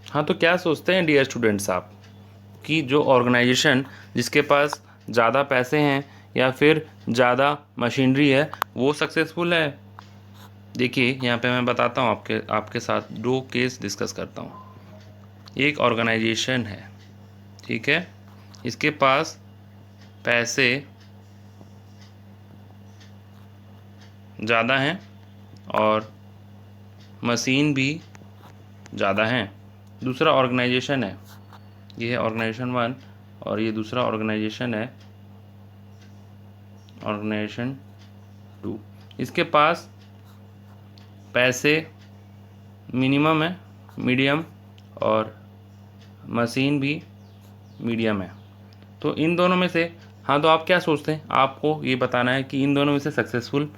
हाँ, तो क्या सोचते हैं डियर स्टूडेंट्स आप कि जो ऑर्गेनाइजेशन जिसके पास ज़्यादा पैसे हैं या फिर ज़्यादा मशीनरी है वो सक्सेसफुल है? देखिए यहाँ पे मैं बताता हूँ, आपके आपके साथ दो केस डिस्कस करता हूँ। एक ऑर्गेनाइजेशन है, ठीक है, इसके पास पैसे ज़्यादा हैं और मशीन भी ज़्यादा हैं। दूसरा ऑर्गेनाइजेशन है, ये है ऑर्गेनाइजेशन वन और ये दूसरा ऑर्गेनाइजेशन है ऑर्गेनाइजेशन टू। इसके पास पैसे मिनिमम है, मीडियम, और मशीन भी मीडियम है। तो इन दोनों में से, हाँ, तो आप क्या सोचते हैं? आपको ये बताना है कि इन दोनों में से सक्सेसफुल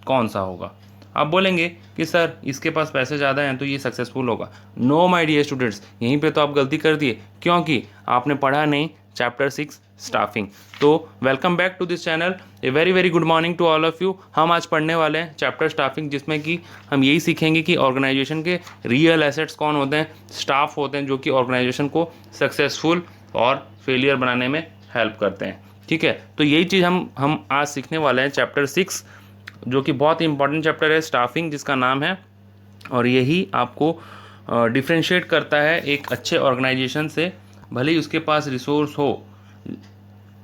कौन सा होगा। आप बोलेंगे कि सर इसके पास पैसे ज़्यादा हैं तो ये सक्सेसफुल होगा। नो माय डियर स्टूडेंट्स, यहीं पे तो आप गलती कर दिए, क्योंकि आपने पढ़ा नहीं चैप्टर 6 स्टाफिंग। तो welcome back to this channel, a very very good morning to all of you. हम आज पढ़ने वाले हैं चैप्टर स्टाफिंग, जिसमें कि हम यही सीखेंगे कि ऑर्गेनाइजेशन के रियल एसेट्स कौन होते हैं, स्टाफ होते हैं जो कि ऑर्गेनाइजेशन को सक्सेसफुल और फेलियर बनाने में हेल्प करते हैं। ठीक है, तो यही चीज़ हम आज सीखने वाले हैं चैप्टर 6, जो कि बहुत ही इंपॉर्टेंट चैप्टर है, स्टाफिंग जिसका नाम है। और यही आपको डिफ्रेंशिएट करता है एक अच्छे ऑर्गेनाइजेशन से। भले ही उसके पास रिसोर्स हो,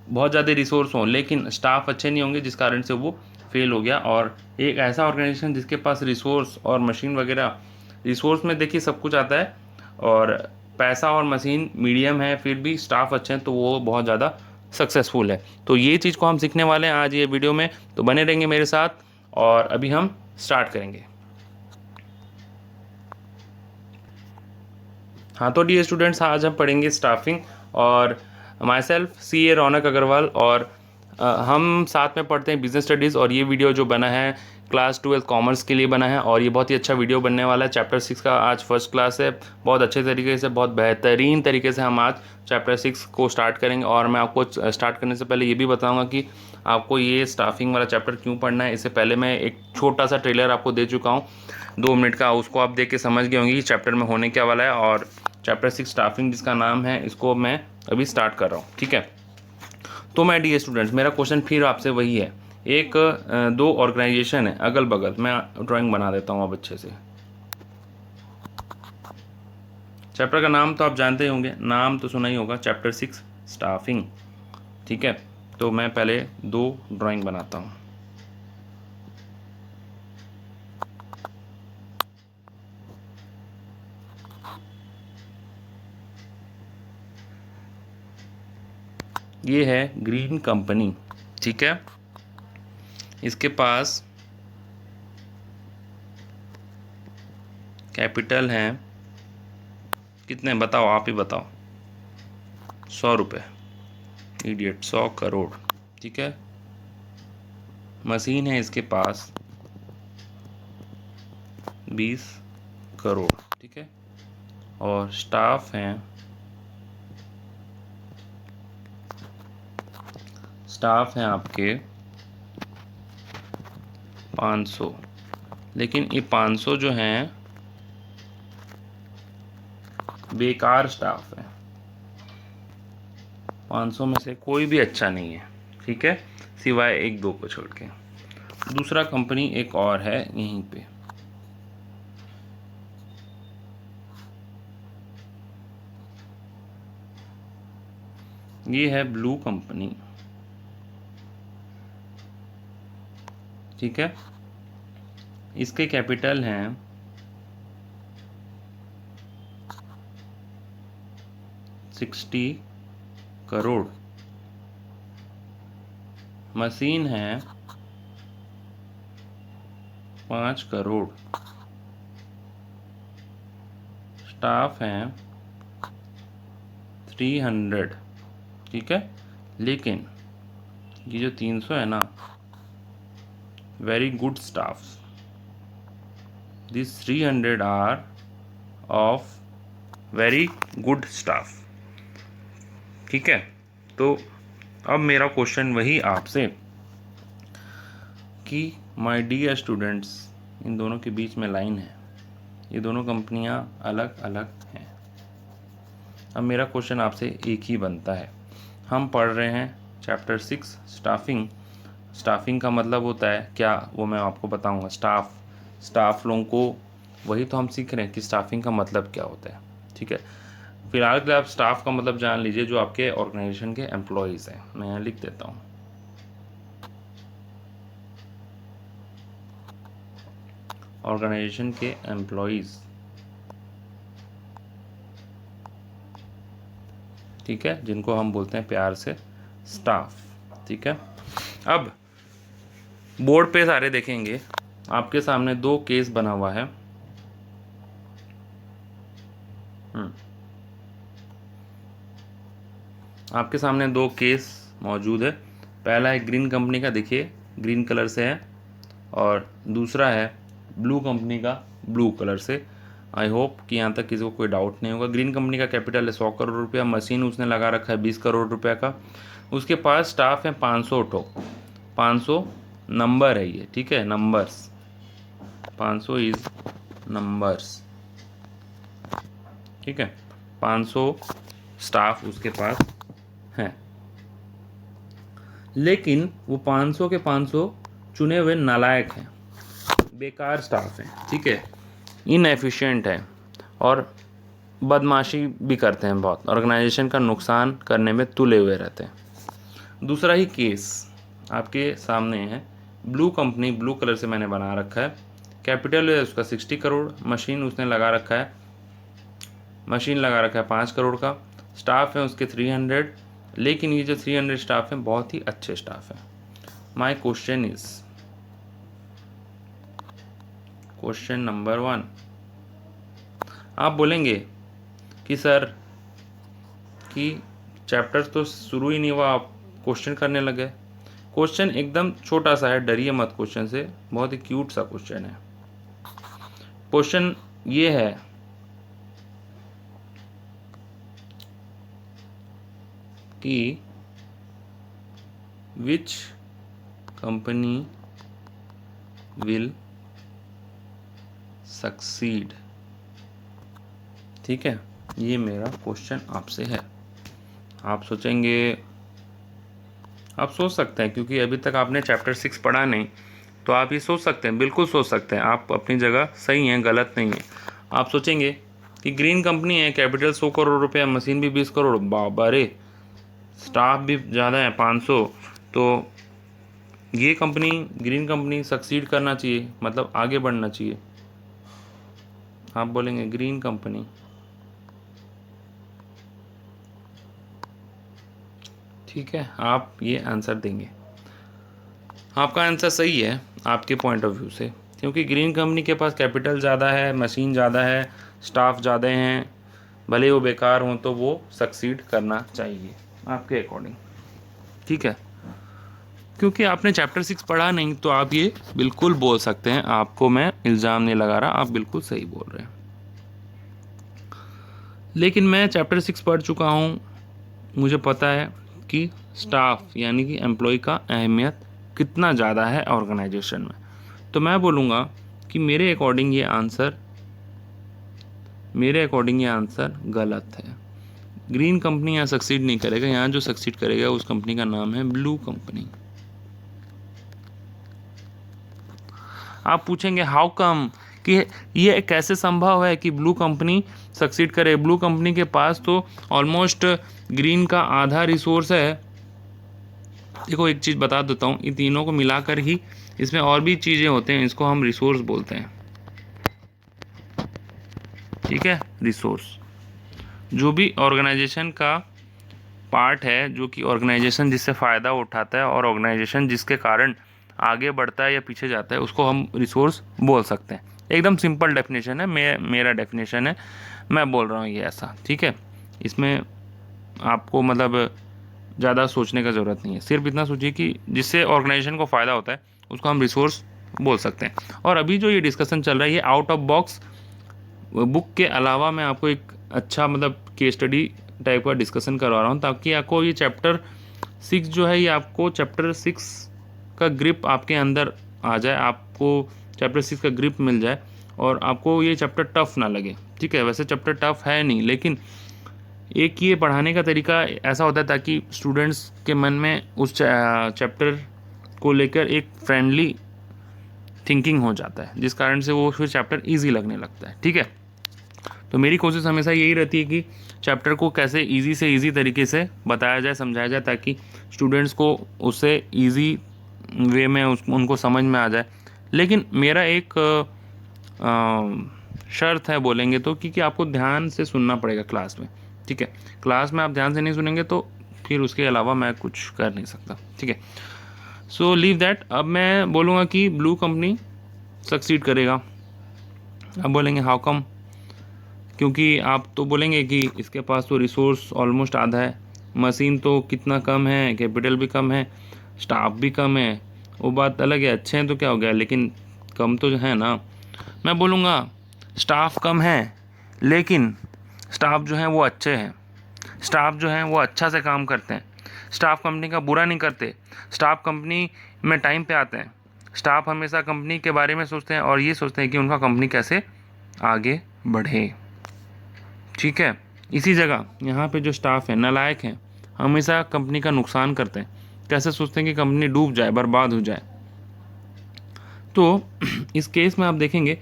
बहुत ज़्यादा रिसोर्स हो, लेकिन स्टाफ अच्छे नहीं होंगे जिस कारण से वो फेल हो गया। और एक ऐसा ऑर्गेनाइजेशन जिसके पास रिसोर्स और मशीन वगैरह, रिसोर्स में देखिए सब कुछ आता है और पैसा और मशीन मीडियम है, फिर भी स्टाफ अच्छे हैं, तो वो बहुत ज़्यादा सक्सेसफुल है। तो ये चीज़ को हम सीखने वाले हैं आज ये वीडियो में, तो बने रहेंगे मेरे साथ और अभी हम स्टार्ट करेंगे। हाँ, तो डियर स्टूडेंट्स, आज हम पढ़ेंगे स्टाफिंग और माई सेल्फ सी ए रौनक अग्रवाल, और हम साथ में पढ़ते हैं बिजनेस स्टडीज़। और ये वीडियो जो बना है क्लास 12 कॉमर्स के लिए बना है और ये बहुत ही अच्छा वीडियो बनने वाला है। चैप्टर 6 का आज फर्स्ट क्लास है, बहुत अच्छे तरीके से, बहुत बेहतरीन तरीके से हम आज चैप्टर 6 को स्टार्ट करेंगे। और मैं आपको स्टार्ट करने से पहले ये भी बताऊँगा कि आपको ये स्टाफिंग वाला चैप्टर क्यों पढ़ना है। इससे पहले मैं एक छोटा सा ट्रेलर आपको दे चुका हूँ 2 मिनट का, उसको आप देख के समझ गए होंगे कि चैप्टर में होने क्या वाला है। और चैप्टर 6 स्टाफिंग जिसका नाम है, इसको मैं अभी स्टार्ट कर रहा हूँ। ठीक है, तो मैं डियर स्टूडेंट्स, मेरा क्वेश्चन फिर आपसे वही है। एक दो ऑर्गेनाइजेशन है अगल बगल, मैं ड्राइंग बना देता हूँ अब अच्छे से। चैप्टर का नाम तो आप जानते ही होंगे, नाम तो सुना ही होगा, चैप्टर 6 स्टाफिंग। ठीक है, तो मैं पहले दो ड्राइंग बनाता हूँ। ये है ग्रीन कंपनी, ठीक है, इसके पास कैपिटल है कितने, बताओ, आप ही बताओ। 100 रुपये, इडियट, 100 करोड़। ठीक है, मशीन है इसके पास 20 करोड़। ठीक है, और स्टाफ हैं, आपके 500। लेकिन ये 500 जो हैं बेकार स्टाफ है, 500 में से कोई भी अच्छा नहीं है। ठीक है, सिवाय एक दो को छोड़ के। दूसरा कंपनी एक और है यहीं पे, ये है ब्लू कंपनी। ठीक है, इसके कैपिटल हैं 60 करोड़। मशीन है 5 करोड़। स्टाफ हैं 300। ठीक है, लेकिन ये जो 300 है ना, very good staff, this 300 are of very good staff. ठीक है, तो अब मेरा क्वेश्चन वही आपसे कि माय डियर स्टूडेंट्स, इन दोनों के बीच में लाइन है, ये दोनों कंपनियां अलग अलग हैं। अब मेरा क्वेश्चन आपसे एक ही बनता है, हम पढ़ रहे हैं चैप्टर 6 स्टाफिंग। स्टाफिंग का मतलब होता है क्या, वो मैं आपको बताऊंगा। स्टाफ लोगों को, वही तो हम सीख रहे हैं कि स्टाफिंग का मतलब क्या होता है। ठीक है, फिलहाल के लिए आप स्टाफ का मतलब जान लीजिए, जो आपके ऑर्गेनाइजेशन के एम्प्लॉयज़ हैं। मैं यहाँ लिख देता हूँ, ऑर्गेनाइजेशन के एम्प्लॉयज़। ठीक है, जिनको हम बोलते हैं प्यार से स्टाफ। ठीक है, अब बोर्ड पे सारे देखेंगे, आपके सामने 2 केस बना हुआ है। आपके सामने 2 केस मौजूद है। पहला है ग्रीन कंपनी का, देखिए ग्रीन कलर से है, और दूसरा है ब्लू कंपनी का, ब्लू कलर से। आई होप कि यहाँ तक किसी को कोई डाउट नहीं होगा। ग्रीन कंपनी का कैपिटल है 100 करोड़ रुपया, मशीन उसने लगा रखा है 20 करोड़ रुपया का, उसके पास स्टाफ है 500 ठो, 500 नंबर है ये। ठीक है, नंबर्स, 500 इज नंबर्स। ठीक है, 500 स्टाफ उसके पास हैं, लेकिन वो 500 के 500 चुने हुए नालायक हैं, बेकार स्टाफ हैं। ठीक है, इनएफिशिएंट है और बदमाशी भी करते हैं बहुत, ऑर्गेनाइजेशन का नुकसान करने में तुले हुए रहते हैं। दूसरा ही केस आपके सामने है, ब्लू कंपनी, ब्लू कलर से मैंने बना रखा है, कैपिटल है उसका 60 करोड़, मशीन उसने लगा रखा है, 5 करोड़ का, स्टाफ है उसके 300, लेकिन ये जो 300 स्टाफ हैं बहुत ही अच्छे स्टाफ हैं। My question is, question number 1, आप बोलेंगे कि सर कि चैप्टर तो शुरू ही नहीं हुआ, आप क्वेश्चन करने लगे। क्वेश्चन एकदम छोटा सा है, डरिए मत क्वेश्चन से, बहुत ही क्यूट सा क्वेश्चन है। क्वेश्चन ये है कि विच कंपनी विल सक्सीड। ठीक है, ये मेरा क्वेश्चन आपसे है। आप सोचेंगे, आप सोच सकते हैं, क्योंकि अभी तक आपने चैप्टर 6 पढ़ा नहीं, तो आप ये सोच सकते हैं, बिल्कुल सोच सकते हैं, आप अपनी जगह सही हैं, गलत नहीं है। आप सोचेंगे कि ग्रीन कंपनी है, कैपिटल 100 करोड़ रुपया, मशीन भी 20 करोड़, बाबा रे, स्टाफ भी ज़्यादा है 500, तो ये कंपनी, ग्रीन कंपनी सक्सीड करना चाहिए, मतलब आगे बढ़ना चाहिए। आप बोलेंगे ग्रीन कंपनी, ठीक है, आप ये आंसर देंगे। आपका आंसर सही है आपके पॉइंट ऑफ व्यू से, क्योंकि ग्रीन कंपनी के पास कैपिटल ज़्यादा है, मशीन ज़्यादा है, स्टाफ ज़्यादा हैं, भले वो बेकार हों तो वो सक्सीड करना चाहिए आपके अकॉर्डिंग। ठीक है, क्योंकि आपने चैप्टर 6 पढ़ा नहीं, तो आप ये बिल्कुल बोल सकते हैं, आपको मैं इल्ज़ाम नहीं लगा रहा, आप बिल्कुल सही बोल रहे हैं। लेकिन मैं चैप्टर 6 पढ़ चुका हूँ, मुझे पता है कि स्टाफ यानी कि एम्प्लॉय का अहमियत कितना ज़्यादा है ऑर्गेनाइजेशन में। तो मैं बोलूँगा कि मेरे अकॉर्डिंग ये आंसर गलत है। ग्रीन कंपनी यहाँ सक्सीड नहीं करेगा, यहाँ जो सक्सीड करेगा उस कंपनी का नाम है ब्लू कंपनी। आप पूछेंगे हाउ कम, कि ये कैसे संभव है कि ब्लू कंपनी सक्सीड करे। ब्लू कंपनी के पास तो ऑलमोस्ट ग्रीन का आधा रिसोर्स है। देखो एक चीज़ बता देता हूँ, इन तीनों को मिलाकर ही इसमें और भी चीज़ें होते हैं, इसको हम रिसोर्स बोलते हैं। ठीक है, रिसोर्स जो भी ऑर्गेनाइजेशन का पार्ट है, जो कि ऑर्गेनाइजेशन जिससे फ़ायदा उठाता है और ऑर्गेनाइजेशन जिसके कारण आगे बढ़ता है या पीछे जाता है, उसको हम रिसोर्स बोल सकते हैं। एकदम सिंपल डेफिनेशन है, मेरा डेफिनेशन है, मैं बोल रहा हूँ ये ऐसा। ठीक है, इसमें आपको मतलब ज़्यादा सोचने का ज़रूरत नहीं है, सिर्फ इतना सोचिए कि जिससे ऑर्गेनाइजेशन को फ़ायदा होता है उसको हम रिसोर्स बोल सकते हैं। और अभी जो ये डिस्कशन चल रहा है ये आउट ऑफ बॉक्स बुक के अलावा मैं आपको एक अच्छा मतलब केस स्टडी टाइप का डिस्कशन करवा रहा हूँ, ताकि आपको ये चैप्टर 6 जो है, ये आपको चैप्टर 6 का ग्रिप आपके अंदर आ जाए, आपको चैप्टर 6 का ग्रिप मिल जाए और आपको ये चैप्टर टफ ना लगे। ठीक है, वैसे चैप्टर टफ है नहीं, लेकिन एक ये पढ़ाने का तरीका ऐसा होता है ताकि स्टूडेंट्स के मन में उस चैप्टर को लेकर एक फ्रेंडली थिंकिंग हो जाता है, जिस कारण से वो फिर चैप्टर ईजी लगने लगता है। ठीक है, तो मेरी कोशिश हमेशा यही रहती है कि चैप्टर को कैसे ईजी से ईजी तरीके से बताया जाए, समझाया जाए, ताकि स्टूडेंट्स को उससे ईजी वे में उनको समझ में आ जाए। लेकिन मेरा एक शर्त है बोलेंगे तो कि आपको ध्यान से सुनना पड़ेगा क्लास में। ठीक है, क्लास में आप ध्यान से नहीं सुनेंगे तो फिर उसके अलावा मैं कुछ कर नहीं सकता। ठीक है, सो लीव दैट। अब मैं बोलूँगा कि ब्लू कंपनी सक्सीड करेगा। अब बोलेंगे हाउ कम, क्योंकि आप तो बोलेंगे कि इसके पास तो रिसोर्स ऑलमोस्ट आधा है, मशीन तो कितना कम है, कैपिटल भी कम है, स्टाफ भी कम है। वो बात अलग है, अच्छे हैं तो क्या हो गया, लेकिन कम तो है ना। मैं बोलूँगा स्टाफ कम है लेकिन स्टाफ जो है वो अच्छे हैं, स्टाफ जो है वो अच्छा से काम करते हैं, स्टाफ कंपनी का बुरा नहीं करते, स्टाफ कंपनी में टाइम पे आते हैं, स्टाफ हमेशा कंपनी के बारे में सोचते हैं और ये सोचते हैं कि उनका कंपनी कैसे आगे बढ़े। ठीक है, इसी जगह यहाँ पे जो स्टाफ है नालायक हैं, हमेशा कंपनी का नुकसान करते हैं, कैसे सोचते हैं कि कंपनी डूब जाए, बर्बाद हो जाए। तो इस केस में आप देखेंगे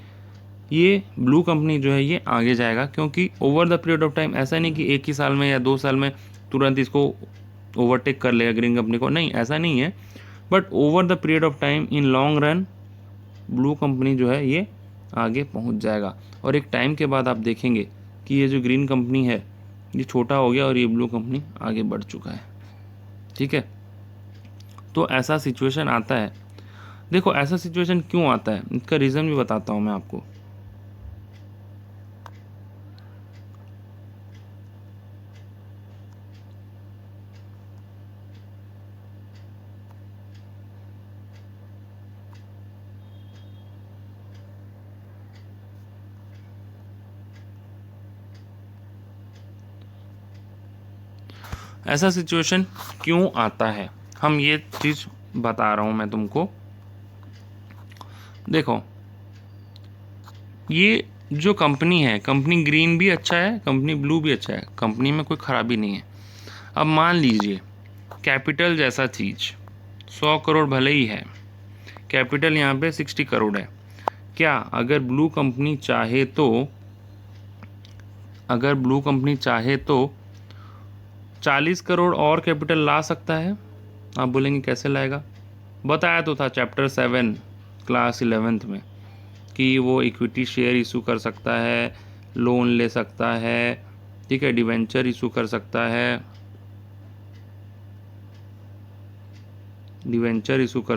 ये ब्लू कंपनी जो है ये आगे जाएगा, क्योंकि over the period of time ऐसा नहीं कि एक ही साल में या 2 साल में तुरंत इसको ओवरटेक कर लेगा ग्रीन कंपनी को, नहीं, ऐसा नहीं है। But over the period of time in long run blue company जो है ये आगे पहुंच जाएगा। और एक टाइम के बाद आप देखेंगे कि ये जो ग्रीन कंपनी है ये छोटा हो गया और ये ब्लू कंपनी आगे बढ़ चुका है। ठीक है, तो ऐसा सिचुएशन आता है। देखो ऐसा सिचुएशन क्यों आता है, इसका रीज़न भी बताता हूँ मैं आपको। ऐसा सिचुएशन क्यों आता है, हम ये चीज़ बता रहा हूँ मैं तुमको। देखो ये जो कंपनी है, कंपनी ग्रीन भी अच्छा है, कंपनी ब्लू भी अच्छा है, कंपनी में कोई ख़राबी नहीं है। अब मान लीजिए कैपिटल जैसा चीज़ 100 करोड़ भले ही है, कैपिटल यहाँ पे 60 करोड़ है। क्या अगर ब्लू कंपनी चाहे तो 40 करोड़ और कैपिटल ला सकता है? आप बोलेंगे कैसे लाएगा? बताया तो था चैप्टर 7 क्लास 11th में कि वो इक्विटी शेयर इशू कर सकता है, लोन ले सकता है, ठीक है, डिवेंचर इशू कर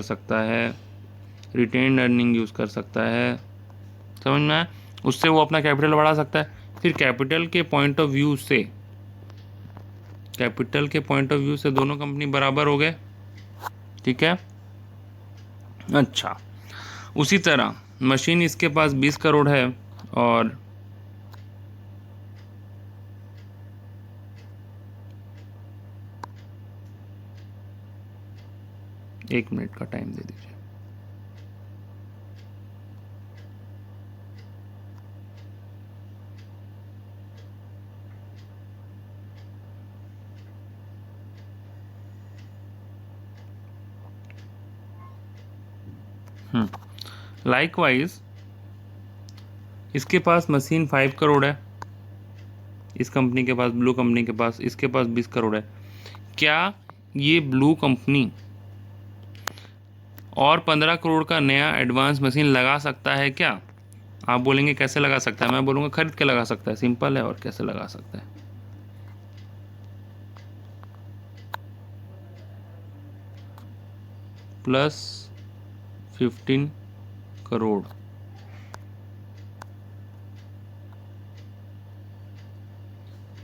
सकता है, रिटेन्ड अर्निंग यूज़ कर सकता है, समझ में आया? उससे वो अपना कैपिटल बढ़ा सकता है। फिर कैपिटल के पॉइंट ऑफ व्यू से दोनों कंपनी बराबर हो गए। ठीक है, अच्छा, उसी तरह मशीन इसके पास 20 करोड़ है और एक मिनट का टाइम दे दीजिए। लाइकवाइज इसके पास मशीन 5 करोड़ है, इस कंपनी के पास, ब्लू कंपनी के पास, इसके पास 20 करोड़ है। क्या ये ब्लू कंपनी और 15 करोड़ का नया एडवांस मशीन लगा सकता है क्या? आप बोलेंगे कैसे लगा सकता है, मैं बोलूँगा खरीद के लगा सकता है, सिंपल है। और कैसे लगा सकता है? +15 करोड़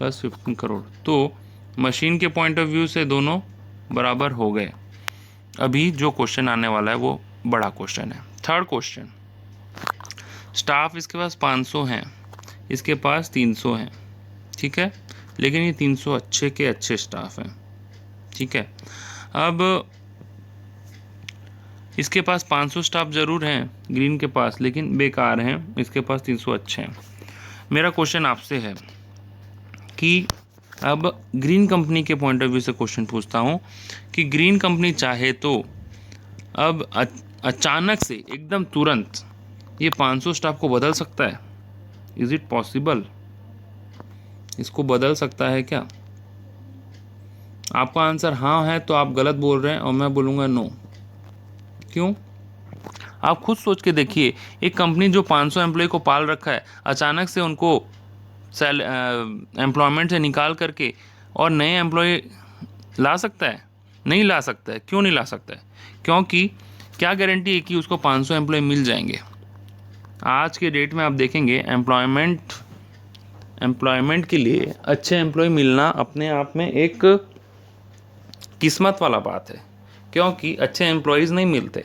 +15 करोड़, तो मशीन के पॉइंट ऑफ व्यू से दोनों बराबर हो गए। अभी जो क्वेश्चन आने वाला है वो बड़ा क्वेश्चन है। थर्ड क्वेश्चन, स्टाफ इसके पास 500 हैं, इसके पास 300 हैं। ठीक है, लेकिन ये 300 अच्छे के अच्छे स्टाफ हैं। ठीक है, अब इसके पास 500 स्टाफ ज़रूर हैं ग्रीन के पास, लेकिन बेकार हैं, इसके पास 300 अच्छे हैं। मेरा क्वेश्चन आपसे है कि अब ग्रीन कंपनी के पॉइंट ऑफ व्यू से क्वेश्चन पूछता हूँ कि ग्रीन कंपनी चाहे तो अब अचानक से एकदम तुरंत ये 500 स्टाफ को बदल सकता है? Is it possible? इसको बदल सकता है क्या? आपका आंसर हाँ है तो आप गलत बोल रहे हैं और मैं बोलूँगा नो। क्यों? आप खुद सोच के देखिए, एक कंपनी जो 500 एम्प्लॉय को पाल रखा है, अचानक से उनको एम्प्लॉयमेंट से निकाल करके और नए एम्प्लॉय ला सकता है? नहीं ला सकता है। क्यों नहीं ला सकता है? क्योंकि क्या गारंटी है कि उसको 500 एम्प्लॉय मिल जाएंगे? आज के डेट में आप देखेंगे एम्प्लॉयमेंट के लिए अच्छे एम्प्लॉय मिलना अपने आप में एक किस्मत वाला बात है, क्योंकि अच्छे एम्प्लॉयज़ नहीं मिलते।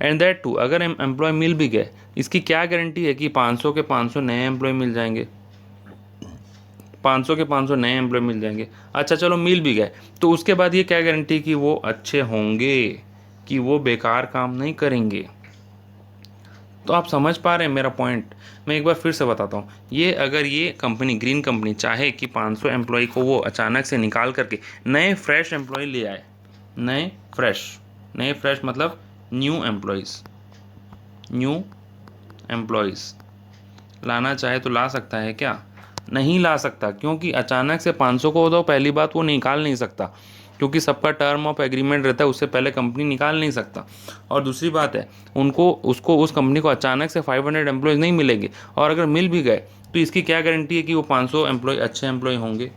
एंड दैट टू, अगर एम्प्लॉय मिल भी गए, इसकी क्या गारंटी है कि 500 के 500 नए एम्प्लॉय मिल जाएंगे? 500 के 500 नए एम्प्लॉय मिल जाएंगे। अच्छा चलो मिल भी गए, तो उसके बाद ये क्या गारंटी कि वो अच्छे होंगे, कि वो बेकार काम नहीं करेंगे? तो आप समझ पा रहे हैं मेरा पॉइंट? मैं एक बार फिर से बताता हूँ, ये अगर ये कंपनी ग्रीन कंपनी चाहे कि 500 एम्प्लॉय को वो अचानक से निकाल करके नए फ्रेश एम्प्लॉय ले आए, नए फ्रेश मतलब न्यू एम्प्लॉयज़ लाना चाहे तो ला सकता है क्या? नहीं ला सकता, क्योंकि अचानक से 500 को तो पहली बात वो निकाल नहीं सकता, क्योंकि सबका टर्म ऑफ एग्रीमेंट रहता है, उससे पहले कंपनी निकाल नहीं सकता। और दूसरी बात है, उस कंपनी को अचानक से 500 एम्प्लॉयज़ नहीं मिलेंगे, और अगर मिल भी गए तो इसकी क्या गारंटी है कि वो 500 एम्प्लॉय अच्छे एम्प्लॉय होंगे,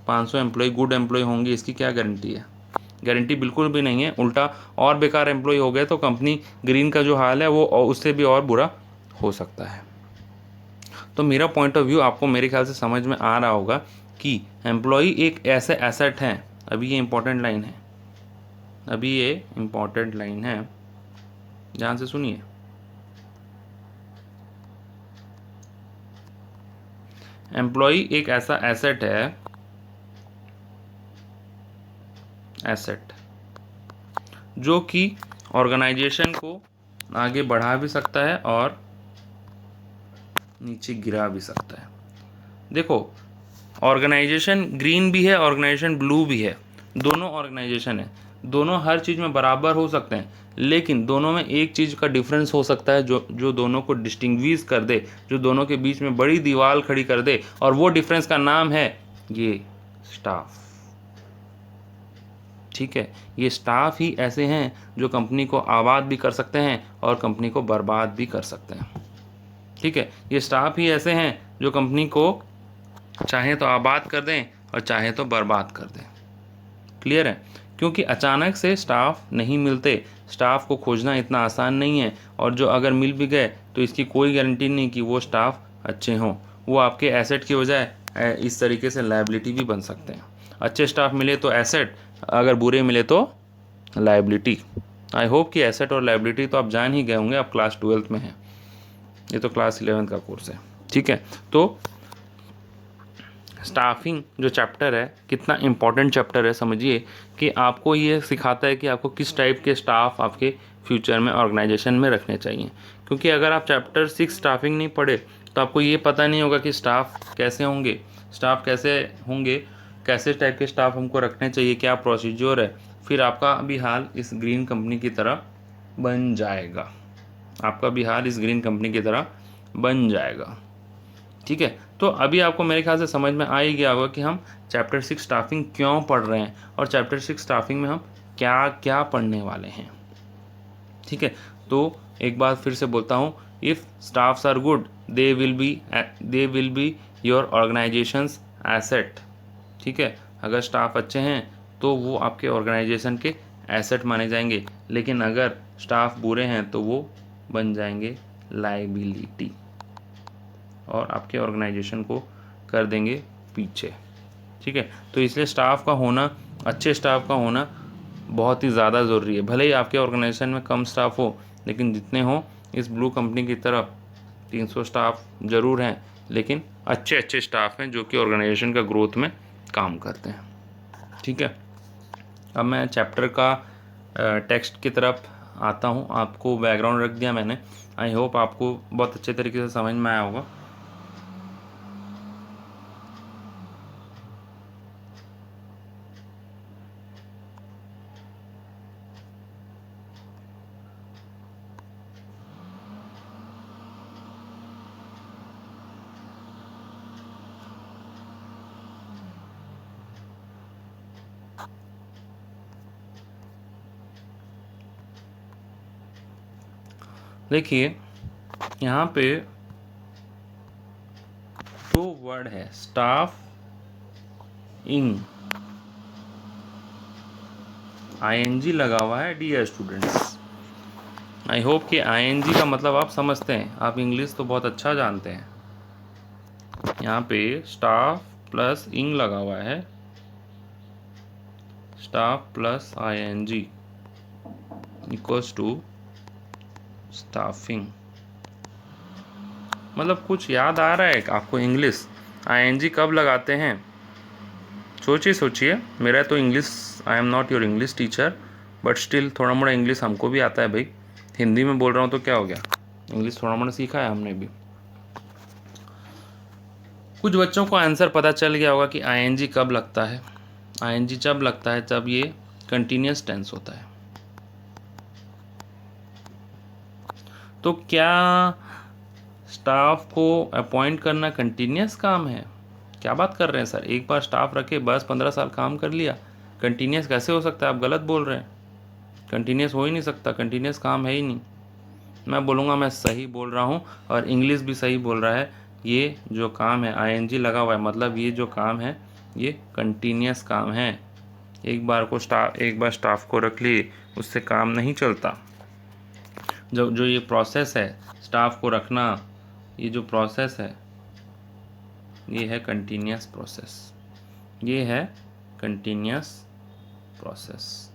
500 एम्प्लॉय गुड एम्प्लॉय होंगे? इसकी क्या गारंटी है? गारंटी बिल्कुल भी नहीं है। उल्टा और बेकार एम्प्लॉय हो गए तो कंपनी ग्रीन का जो हाल है वो उससे भी और बुरा हो सकता है। तो मेरा पॉइंट ऑफ व्यू आपको मेरे ख्याल से समझ में आ रहा होगा कि एम्प्लॉई एक ऐसे एसेट हैं। अभी ये इम्पोर्टेंट लाइन है, ध्यान से सुनिए। एम्प्लॉई एक ऐसा एसेट जो कि ऑर्गेनाइजेशन को आगे बढ़ा भी सकता है और नीचे गिरा भी सकता है। देखो, ऑर्गेनाइजेशन ग्रीन भी है, ऑर्गेनाइजेशन ब्लू भी है, दोनों ऑर्गेनाइजेशन है, दोनों हर चीज़ में बराबर हो सकते हैं, लेकिन दोनों में एक चीज़ का डिफरेंस हो सकता है जो दोनों को डिस्टिंग्विश कर दे, जो दोनों के बीच में बड़ी दीवार खड़ी कर दे, और वो डिफरेंस का नाम है ये स्टाफ। ठीक है, ये स्टाफ ही ऐसे हैं जो कंपनी को आबाद भी कर सकते हैं और कंपनी को बर्बाद भी कर सकते हैं। ठीक है, ये स्टाफ ही ऐसे हैं जो कंपनी को चाहे तो आबाद कर दें और चाहे तो बर्बाद कर दें। क्लियर है? क्योंकि अचानक से स्टाफ नहीं मिलते, स्टाफ को खोजना इतना आसान नहीं है, और जो अगर मिल भी गए तो इसकी कोई गारंटी नहीं कि वो स्टाफ अच्छे हों। वो आपके एसेट की बजाय इस तरीके से लायबिलिटी भी बन सकते हैं। अच्छे स्टाफ मिले तो एसेट, अगर बुरे मिले तो लायबिलिटी। आई होप कि एसेट और लायबिलिटी तो आप जान ही गए होंगे, आप क्लास 12th में हैं, ये तो क्लास 11th का कोर्स है। ठीक है, तो स्टाफिंग जो चैप्टर है कितना इम्पॉर्टेंट चैप्टर है, समझिए कि आपको ये सिखाता है कि आपको किस टाइप के स्टाफ आपके फ्यूचर में ऑर्गेनाइजेशन में रखने चाहिए। क्योंकि अगर आप चैप्टर 6 स्टाफिंग नहीं पढ़े तो आपको ये पता नहीं होगा कि स्टाफ कैसे होंगे, कैसे टाइप के स्टाफ हमको रखने चाहिए, क्या प्रोसीजर है, फिर आपका भी हाल इस ग्रीन कंपनी की तरह बन जाएगा। ठीक है, तो अभी आपको मेरे ख्याल से समझ में आ ही गया होगा कि हम चैप्टर 6 स्टाफिंग क्यों पढ़ रहे हैं और चैप्टर 6 स्टाफिंग में हम क्या क्या पढ़ने वाले हैं। ठीक है, तो एक बात फिर से बोलता हूँ, if staffs are good they will be your organisations asset. ठीक है, अगर स्टाफ अच्छे हैं तो वो आपके ऑर्गेनाइजेशन के एसेट माने जाएंगे, लेकिन अगर स्टाफ बुरे हैं तो वो बन जाएंगे लाइबिलिटी और आपके ऑर्गेनाइजेशन को कर देंगे पीछे। ठीक है, तो इसलिए अच्छे स्टाफ का होना बहुत ही ज़्यादा ज़रूरी है। भले ही आपके ऑर्गेनाइजेशन में कम स्टाफ हो, लेकिन जितने हो इस ब्लू कंपनी की तरफ 300 स्टाफ ज़रूर हैं, लेकिन अच्छे अच्छे स्टाफ हैं जो कि ऑर्गेनाइजेशन का ग्रोथ में काम करते हैं। ठीक है, अब मैं चैप्टर का टेक्स्ट की तरफ आता हूँ। आपको बैकग्राउंड रख दिया मैंने, आई होप आपको बहुत अच्छे तरीके से समझ में आया होगा। देखिए यहाँ पे दो वर्ड है, स्टाफ इंग, आईएनजी लगा हुआ है डियर स्टूडेंट्स। आई होप कि आईएनजी का मतलब आप समझते हैं, आप इंग्लिश तो बहुत अच्छा जानते हैं। यहाँ पे स्टाफ प्लस इंग लगा हुआ है, staff plus ING equals to staffing. मतलब कुछ याद आ रहा है आपको इंग्लिश? आईएनजी कब लगाते हैं? सोचिए। मेरा तो English, I am not your English teacher, but still थोड़ा मोड़ा इंग्लिश हमको भी आता है भाई। हिंदी में बोल रहा हूँ तो क्या हो गया, इंग्लिश थोड़ा मोड़ा सीखा है हमने भी। कुछ बच्चों को आंसर पता चल गया होगा कि आईएनजी कब लगता है। आईएनजी जब लगता है जब ये कंटिन्यूस टेंस होता है। तो क्या स्टाफ को अपॉइंट करना कंटिन्यूस काम है? क्या बात कर रहे हैं सर, एक बार स्टाफ रखे बस 15 साल काम कर लिया, कंटिन्यूस कैसे हो सकता है? आप गलत बोल रहे हैं, कंटिन्यूस हो ही नहीं सकता, कंटिन्यूस काम है ही नहीं। मैं बोलूँगा मैं सही बोल रहा हूँ और इंग्लिश भी सही बोल रहा है। ये जो काम है आईएनजी लगा हुआ है, मतलब ये जो काम है ये कंटिन्यूस काम है। एक बार स्टाफ को रख लिए उससे काम नहीं चलता। जो ये प्रोसेस है स्टाफ को रखना, ये जो प्रोसेस है ये है कंटिन्यूस प्रोसेस, ये है कंटिन्यूस प्रोसेस।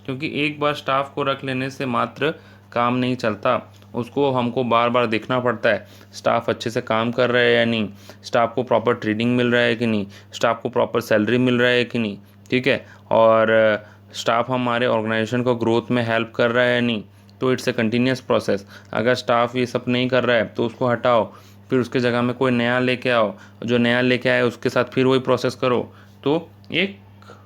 क्योंकि एक बार स्टाफ को रख लेने से मात्र काम नहीं चलता, उसको हमको बार बार देखना पड़ता है स्टाफ अच्छे से काम कर रहा है या नहीं, स्टाफ को प्रॉपर ट्रेनिंग मिल रहा है कि नहीं, स्टाफ को प्रॉपर सैलरी मिल रहा है कि नहीं, ठीक है, और स्टाफ हमारे ऑर्गेनाइजेशन को ग्रोथ में हेल्प कर रहा है या नहीं। तो इट्स ए कंटिन्यूस प्रोसेस। अगर स्टाफ ये सब नहीं कर रहा है तो उसको हटाओ, फिर उसके जगह में कोई नया लेके आओ, जो नया लेके आए उसके साथ फिर वही प्रोसेस करो। तो एक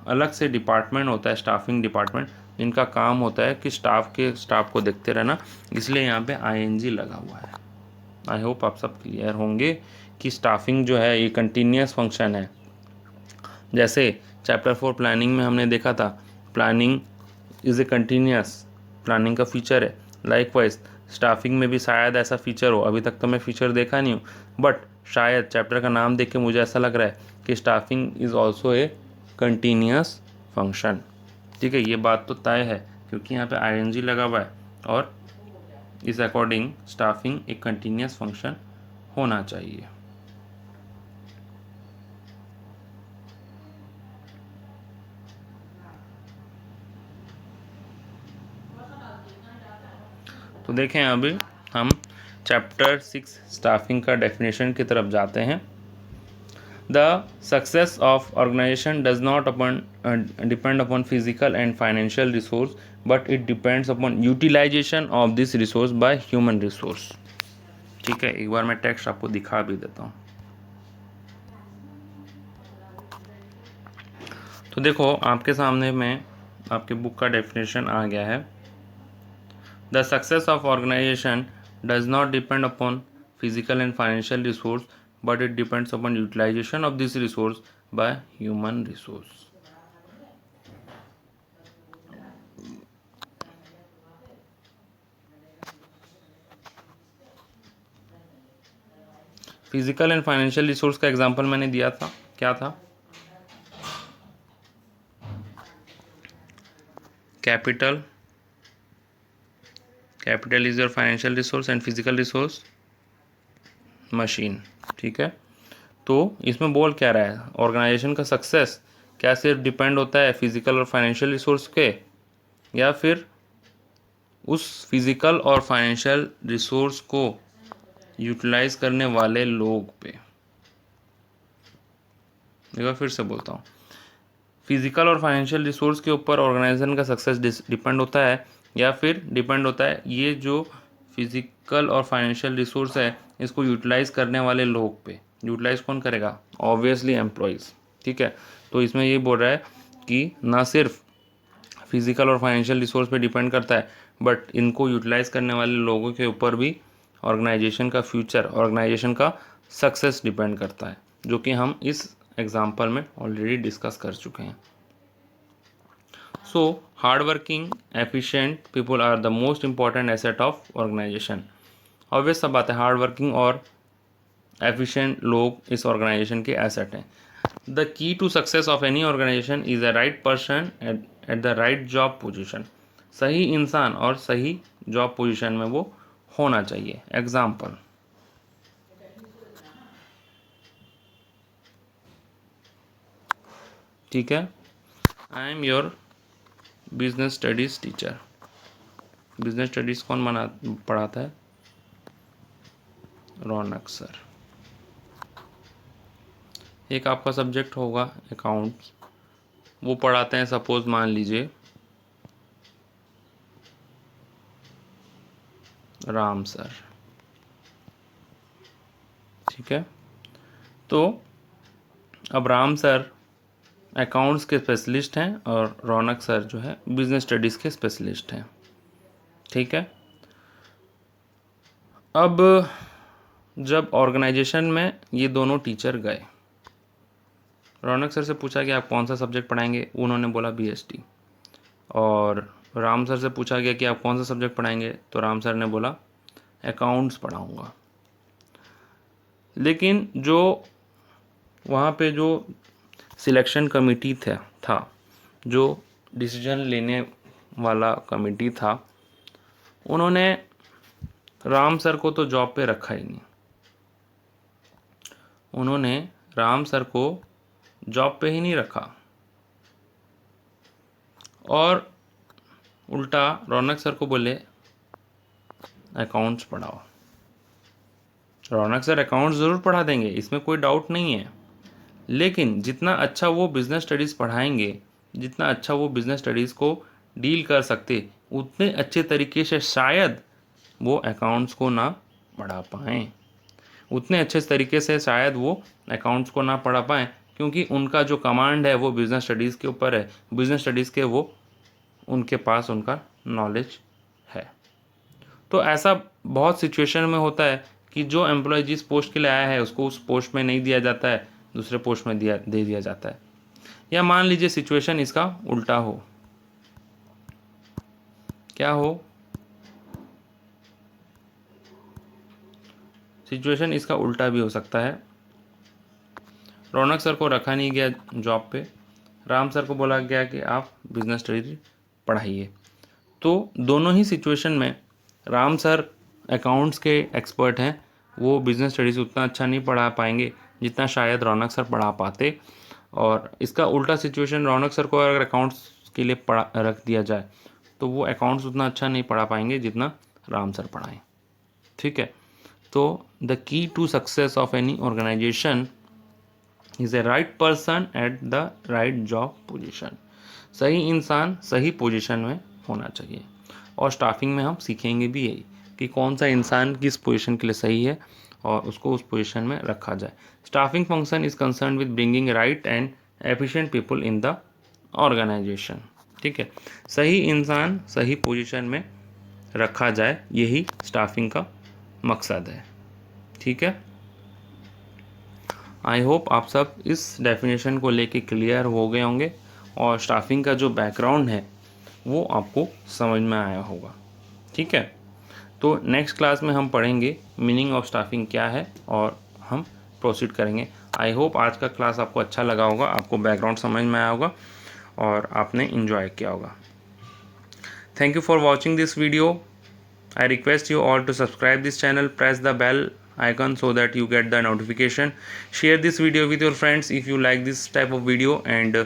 अलग से डिपार्टमेंट होता है स्टाफिंग डिपार्टमेंट, जिनका काम होता है कि स्टाफ को देखते रहना, इसलिए यहाँ पे आईएनजी लगा हुआ है। आई होप आप सब क्लियर होंगे कि स्टाफिंग जो है ये कंटिन्यूस फंक्शन है। जैसे चैप्टर 4 प्लानिंग में हमने देखा था, planning is a continuous, planning का फीचर है। लाइकवाइज स्टाफिंग में भी शायद ऐसा फीचर हो, अभी तक तो मैं फीचर देखा नहीं हूँ, बट शायद चैप्टर का नाम देख के मुझे ऐसा लग रहा है कि staffing is also a continuous function. ठीक है, ये बात तो तय है क्योंकि यहाँ पे आईएनजी लगा हुआ है और इस अकॉर्डिंग स्टाफिंग एक कंटिन्यूस फंक्शन होना चाहिए। तो देखें अभी हम चैप्टर 6 स्टाफिंग का डेफिनेशन की तरफ जाते हैं। The success of organisation does not depend upon physical and financial resource, but it depends upon utilisation of this resource by human resource. ठीक है, एक बार मैं टेक्स्ट आपको दिखा भी देता हूँ। तो देखो आपके सामने में आपके बुक का डेफिनेशन आ गया है। The success of organization does not depend upon physical and financial resource, but it depends upon utilization of this resource by human resource. Physical and financial resource का एग्जांपल मैंने दिया था, क्या था? Capital is your financial resource and physical resource machine. ठीक है, तो इसमें बोल क्या रहा है, ऑर्गेनाइजेशन का सक्सेस क्या सिर्फ डिपेंड होता है फिजिकल और फाइनेंशियल रिसोर्स के, या फिर उस फिजिकल और फाइनेंशियल रिसोर्स को यूटिलाइज करने वाले लोग पे। देखो फिर से बोलता हूँ, फिजिकल और फाइनेंशियल रिसोर्स के ऊपर ऑर्गेनाइजेशन का सक्सेस डिपेंड होता है, या फिर डिपेंड होता है ये जो फिजिकल और फाइनेंशियल रिसोर्स है इसको यूटिलाइज करने वाले लोग पे। यूटिलाइज कौन करेगा? Obviously employees. ठीक है, तो इसमें ये बोल रहा है कि ना सिर्फ फिजिकल और फाइनेंशियल रिसोर्स पे डिपेंड करता है, बट इनको यूटिलाइज करने वाले लोगों के ऊपर भी ऑर्गेनाइजेशन का फ्यूचर, ऑर्गेनाइजेशन का सक्सेस डिपेंड करता है, जो कि हम इस एग्जाम्पल में ऑलरेडी डिस्कस कर चुके हैं। So hardworking, efficient people are the most important asset of organization. Obvious सा बात है, हार्ड वर्किंग और एफिशिएंट लोग इस ऑर्गेनाइजेशन के एसेट हैं. The key to success of any organisation is a right person at the right job position. सही इंसान और सही जॉब पोजीशन में वो होना चाहिए. एग्जाम्पल, ठीक है, I am your business studies teacher. Business studies कौन पढ़ाता है? रौनक सर. एक आपका सब्जेक्ट होगा अकाउंट्स, वो पढ़ाते हैं सपोज मान लीजिए राम सर. ठीक है, तो अब राम सर अकाउंट्स के स्पेशलिस्ट हैं और रौनक सर जो है बिजनेस स्टडीज़ के स्पेशलिस्ट हैं. ठीक है, अब जब ऑर्गेनाइजेशन में ये दोनों टीचर गए, रौनक सर से पूछा कि आप कौन सा सब्जेक्ट पढ़ाएंगे, उन्होंने बोला बीएसटी. और राम सर से पूछा गया कि आप कौन सा सब्जेक्ट पढ़ाएंगे, तो राम सर ने बोला अकाउंट्स पढ़ाऊंगा. लेकिन जो वहाँ पे जो सिलेक्शन कमेटी था जो डिसीजन लेने वाला कमेटी था, उन्होंने राम सर को तो जॉब पे रखा ही नहीं. उन्होंने राम सर को जॉब पे ही नहीं रखा और उल्टा रौनक सर को बोले अकाउंट्स पढ़ाओ. रौनक सर अकाउंट्स ज़रूर पढ़ा देंगे, इसमें कोई डाउट नहीं है, लेकिन जितना अच्छा वो बिज़नेस स्टडीज़ पढ़ाएंगे, जितना अच्छा वो बिज़नेस स्टडीज़ को डील कर सकते, उतने अच्छे तरीके से शायद वो अकाउंट्स को ना पढ़ा पाएँ. उतने अच्छे तरीके से शायद वो अकाउंट्स को ना पढ़ा पाएँ, क्योंकि उनका जो कमांड है वो बिज़नेस स्टडीज़ के ऊपर है. बिज़नेस स्टडीज़ के वो उनके पास उनका नॉलेज है. तो ऐसा बहुत सिचुएशन में होता है कि जो एम्प्लॉय जिस पोस्ट के लिए आया है उसको उस पोस्ट में नहीं दिया जाता है, दूसरे पोस्ट में दे दिया जाता है. या मान लीजिए सिचुएशन इसका उल्टा हो. क्या हो? सिचुएशन इसका उल्टा भी हो सकता है. रौनक सर को रखा नहीं गया जॉब पे, राम सर को बोला गया कि आप बिजनेस स्टडी पढ़ाइए. तो दोनों ही सिचुएशन में राम सर अकाउंट्स के एक्सपर्ट हैं, वो बिज़नेस स्टडीज़ उतना अच्छा नहीं पढ़ा पाएंगे जितना शायद रौनक सर पढ़ा पाते. और इसका उल्टा सिचुएशन, रौनक सर को अगर अकाउंट्स के लिए पढ़ा रख दिया जाए तो वो अकाउंट्स उतना अच्छा नहीं पढ़ा पाएंगे जितना राम सर पढ़ाएं. ठीक है, तो the key to success of any organisation is a right person at the right job position. सही इंसान सही पोजीशन में होना चाहिए. और स्टाफिंग में हम सीखेंगे भी यही कि कौन सा इंसान किस पोजीशन के लिए सही है और उसको उस पोजीशन में रखा जाए. Staffing function is concern with bringing right and efficient people in the organisation. ठीक है, सही इंसान सही पोजीशन में रखा जाए, यही स्टाफिंग का मकसद है. ठीक है, आई होप आप सब इस डेफिनेशन को लेके क्लियर हो गए होंगे और स्टाफिंग का जो बैकग्राउंड है वो आपको समझ में आया होगा. ठीक है, तो नेक्स्ट क्लास में हम पढ़ेंगे मीनिंग ऑफ स्टाफिंग क्या है और हम प्रोसीड करेंगे. आई होप आज का क्लास आपको अच्छा लगा होगा, आपको बैकग्राउंड समझ में आया होगा और आपने इन्जॉय किया होगा. Thank you for watching this video. I request you all to subscribe this channel, press the bell icon so that you get the notification. Share this video with your friends if you like this type of video and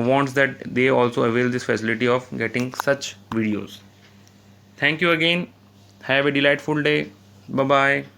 wants that they also avail this facility of getting such videos. Thank you again. Have a delightful day. Bye bye.